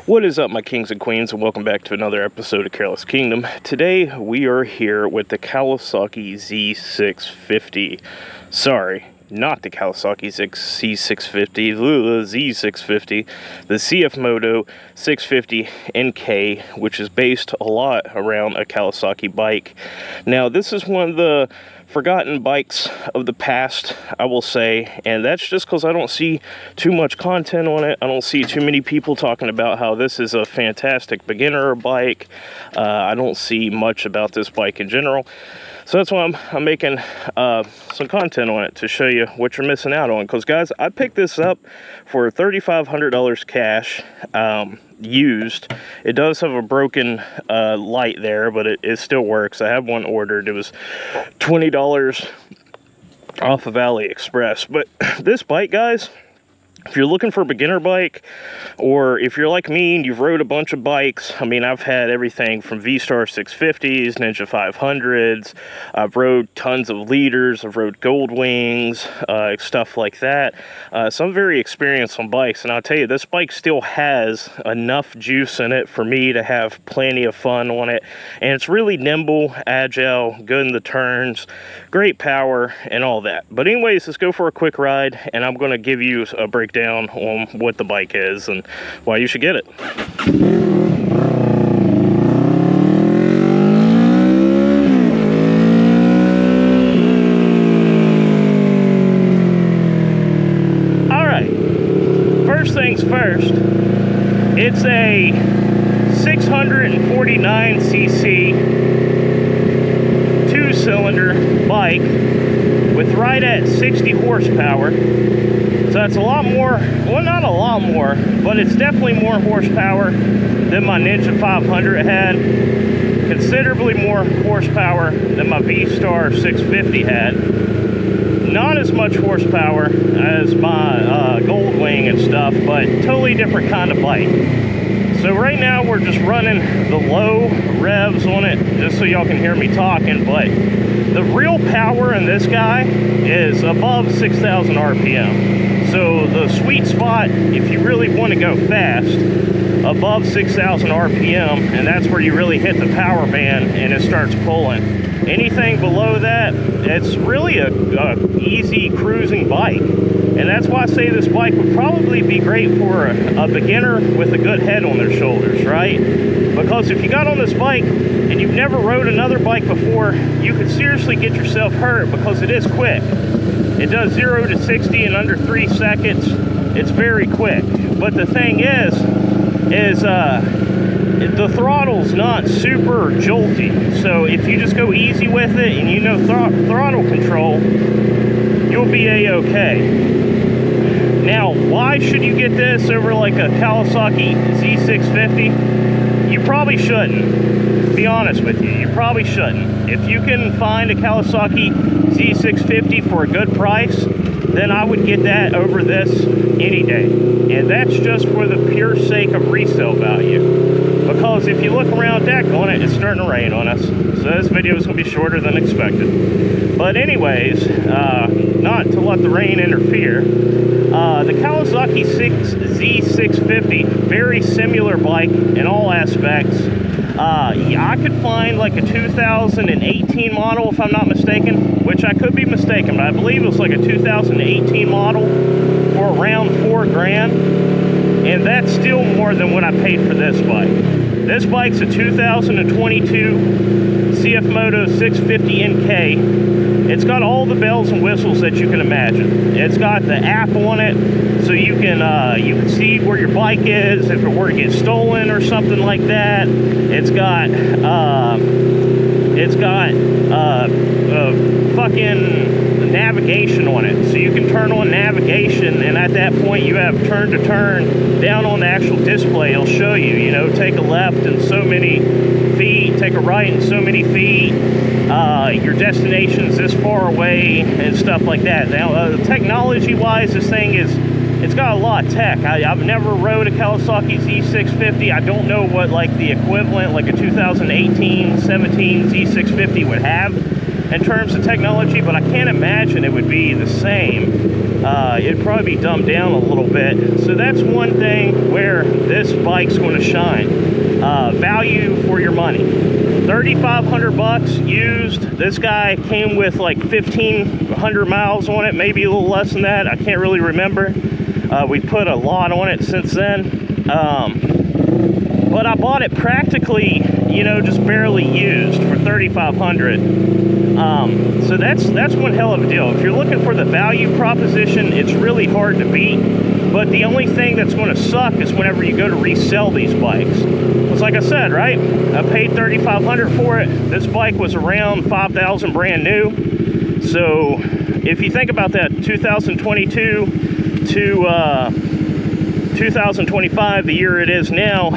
What is up, my kings and queens, and welcome back to another episode of Careless Kingdom. Today we are here with the Kawasaki Z650. Sorry, not the Kawasaki Z650, the Z650, the CFMoto 650NK, which is based a lot around a Kawasaki bike. Now, this is one of the forgotten bikes of the past, I will say, and that's just because I don't see too much content on it. I don't see too many people talking about how this is a fantastic beginner bike. I don't see much about this bike in general, so that's why I'm making some content on it to show you what you're missing out on. Because guys, I picked this up for $3,500 cash, used. It does have a broken light there, but it still works. I have one ordered. It was $20 off of AliExpress. But this bike, guys, if you're looking for a beginner bike, or if you're like me and you've rode a bunch of bikes, I mean, I've had everything from V-Star 650s, Ninja 500s, I've rode tons of leaders, I've rode Gold Wings, stuff like that. So I'm very experienced on bikes, and I'll tell you, this bike still has enough juice in it for me to have plenty of fun on it. And it's really nimble, agile, good in the turns, great power, and all that. But anyways, let's go for a quick ride, and I'm going to give you a breakdown on what the bike is and why you should get it. Alright, first things first, it's a 649cc two-cylinder bike with right at 60 horsepower. So that's a lot more, well, not a lot more, but it's definitely more horsepower than my Ninja 500 had. Considerably more horsepower than my V-Star 650 had. Not as much horsepower as my Gold Wing and stuff, but totally different kind of bike. So right now we're just running the low revs on it, just so y'all can hear me talking, but the real power in this guy is above 6,000 RPM. So the sweet spot, if you really want to go fast, above 6,000 RPM, and that's where you really hit the power band and it starts pulling. Anything below that, it's really a easy cruising bike. And that's why I say this bike would probably be great for a beginner with a good head on their shoulders, right? Because if you got on this bike and you've never rode another bike before, you could seriously get yourself hurt because it is quick. It does 0 to 60 in under 3 seconds. It's very quick. But the thing is the throttle's not super jolty. So if you just go easy with it and you know throttle control, you'll be a-okay. Now, why should you get this over like a Kawasaki Z650? You probably shouldn't. Be honest with you, you probably shouldn't. If you can find a Kawasaki Z650 for a good price, then I would get that over this any day. And that's just for the pure sake of resale value. Because if you look around deck on it, it's starting to rain on us. So this video is going to be shorter than expected. But anyways, not to let the rain interfere, the Kawasaki Z650, very similar bike in all aspects. I could find like a 2018 model, if I'm not mistaken, which I could be mistaken, but I believe it was like a 2018 model for around $4,000, and that's still more than what I paid for this bike. This bike's a 2022 CFMoto 650NK. It's got all the bells and whistles that you can imagine. It's got the app on it, so you can see where your bike is if it were to get stolen or something like that. It's got fucking navigation on it, so you can turn on navigation, and at that point you have turn to turn down on the actual display. It'll show you, you know, take a left in so many feet, take a right in so many feet, your destination's this far away, and stuff like that. Now, technology wise, this thing it's got a lot of tech. I've never rode a Kawasaki Z650. I don't know what like the equivalent, like a 2018-17 Z650 would have in terms of technology, but I can't imagine it would be the same it'd probably be dumbed down a little bit. So that's one thing where this bike's going to shine. Value for your money. 3,500 bucks used. This guy came with like 1,500 miles on it, maybe a little less than that. I can't really remember. We put a lot on it since then. But I bought it practically, you know, just barely used for 3,500. So that's one hell of a deal. If you're looking for the value proposition, it's really hard to beat. But the only thing that's going to suck is whenever you go to resell these bikes. It's like I said, right? I paid 3,500 for it. This bike was around 5,000 brand new. So if you think about that, 2022 to 2025, the year it is now,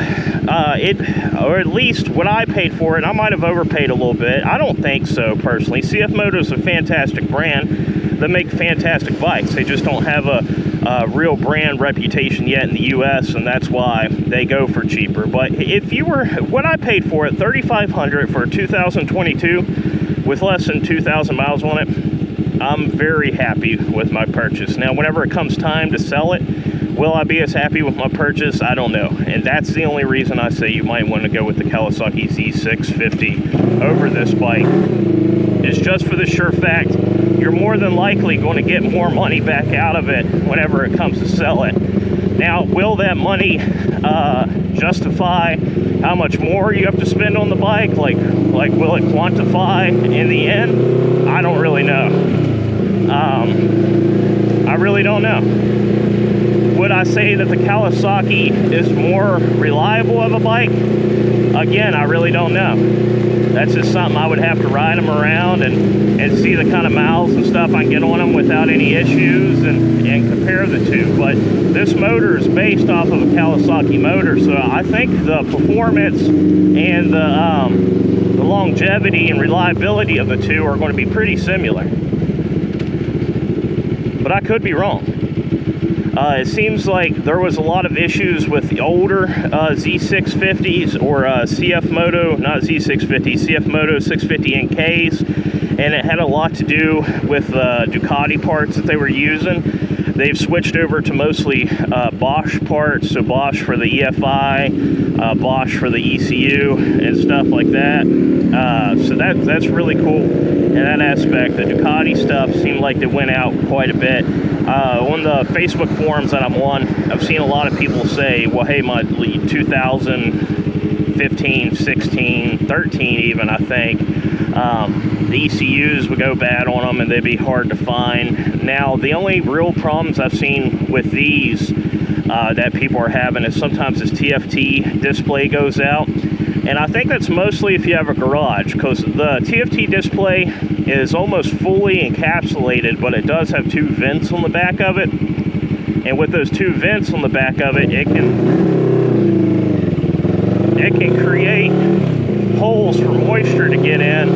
or at least what I paid for it, I might have overpaid a little bit. I don't think so, personally. CFMoto is a fantastic brand that make fantastic bikes. They just don't have a real brand reputation yet in the US, and that's why they go for cheaper. But if you were, what I paid for it, 3,500 for 2022 with less than 2,000 miles on it, I'm very happy with my purchase. Now, whenever it comes time to sell it, will I be as happy with my purchase? I don't know. And that's the only reason I say you might want to go with the Kawasaki Z650 over this bike. It's just for the sure fact you're more than likely going to get more money back out of it whenever it comes to sell it. Now, will that money justify how much more you have to spend on the bike? Like will it quantify in the end? I don't really know. I really don't know. Would I say that the Kawasaki is more reliable of a bike? Again, I really don't know. That's just something I would have to ride them around and see the kind of miles and stuff I can get on them without any issues and compare the two. But this motor is based off of a Kawasaki motor, so I think the performance and the longevity and reliability of the two are going to be pretty similar. But I could be wrong. It seems like there was a lot of issues with the older Z650s or CFMoto, not Z650, CFMoto 650NKs, and it had a lot to do with Ducati parts that they were using. They've switched over to mostly Bosch parts, so Bosch for the EFI, Bosch for the ECU, and stuff like that. So that's really cool in that aspect. The Ducati stuff seemed like they went out quite a bit. On the Facebook forums that I'm on, I've seen a lot of people say, well, hey, my 2015, 16, 13 even, I think, the ECUs would go bad on them and they'd be hard to find. Now, the only real problems I've seen with these that people are having is sometimes this TFT display goes out. And I think that's mostly if you have a garage, because the TFT display is almost fully encapsulated, but it does have two vents on the back of it. And with those two vents on the back of it, it can create holes for moisture to get in.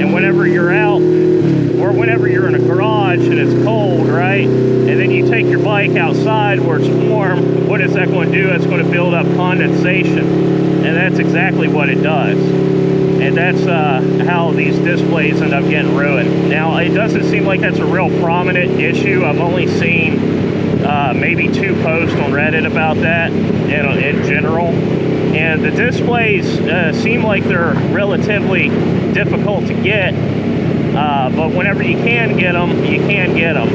And whenever you're out, or whenever you're in a garage and it's cold, right? And then you take your bike outside where it's warm, what is that going to do? It's going to build up condensation. And that's exactly what it does. And that's how these displays end up getting ruined. Now, it doesn't seem like that's a real prominent issue. I've only seen maybe 2 posts on Reddit about that in general. And the displays seem like they're relatively difficult to get. But whenever you can get them, you can get them.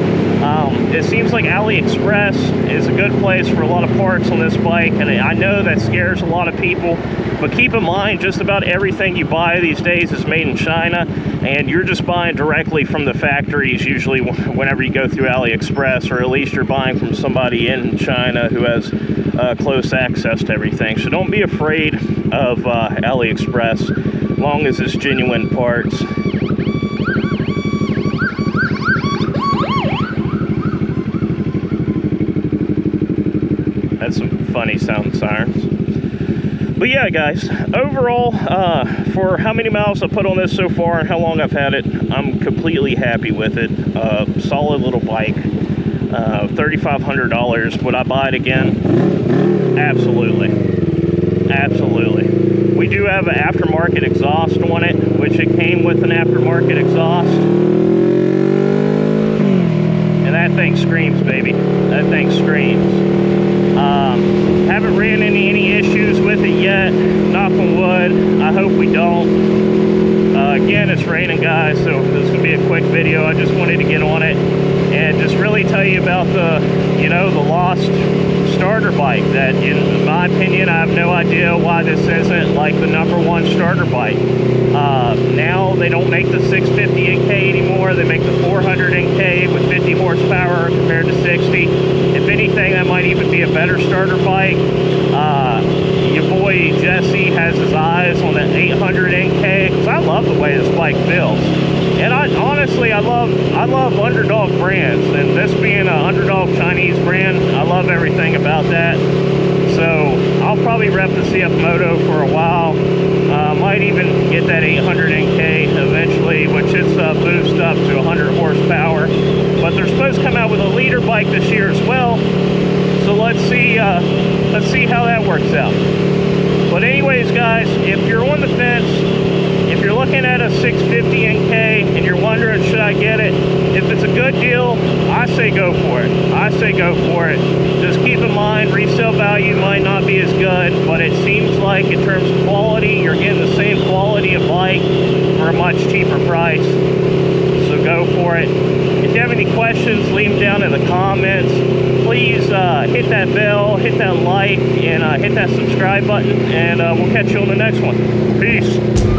It seems like AliExpress is a good place for a lot of parts on this bike, and I know that scares a lot of people, but keep in mind, just about everything you buy these days is made in China, and you're just buying directly from the factories usually whenever you go through AliExpress, or at least you're buying from somebody in China who has close access to everything. So don't be afraid of AliExpress, as long as it's genuine parts. That's some funny sound sirens. But yeah, guys, overall, for how many miles I put on this so far and how long I've had it, I'm completely happy with it. Solid little bike. $3,500. Would I buy it again? Absolutely. Absolutely. We do have an aftermarket exhaust on it, which it came with an aftermarket exhaust. And that thing screams, baby. That thing screams. Haven't ran into any issues with it yet. Knock on wood. I hope we don't. Again, it's raining, guys, so this is going to be a quick video. I just wanted to get on it and just really tell you about the, you know, the lost starter bike that, in my opinion, I have no idea why this isn't like the #1 starter bike. Now they don't make the 650NK anymore. They make the 400NK with 50 horsepower compared to 60. If anything, that might even be a better starter bike. Your boy Jesse has his eyes on the 800NK because I love the way this bike feels. And honestly, I love underdog brands, and this being an underdog Chinese brand, I love everything about that. So I'll probably rep the CFMoto for a while. Might even get that 800NK eventually, which is boost up to 100 horsepower. But they're supposed to come out with a leader bike this year as well. So let's see how that works out. But anyways, guys, if you're on the fence, if you're looking at a 650NK and you're wondering, should I get it? If it's a good deal, I say go for it. I say go for it. Just keep in mind, resale value might not be as good, but it seems like in terms of quality, you're getting the same quality of bike for a much cheaper price. So go for it. If you have any questions, leave them down in the comments. Please hit that bell, hit that like, and hit that subscribe button, and we'll catch you on the next one. Peace.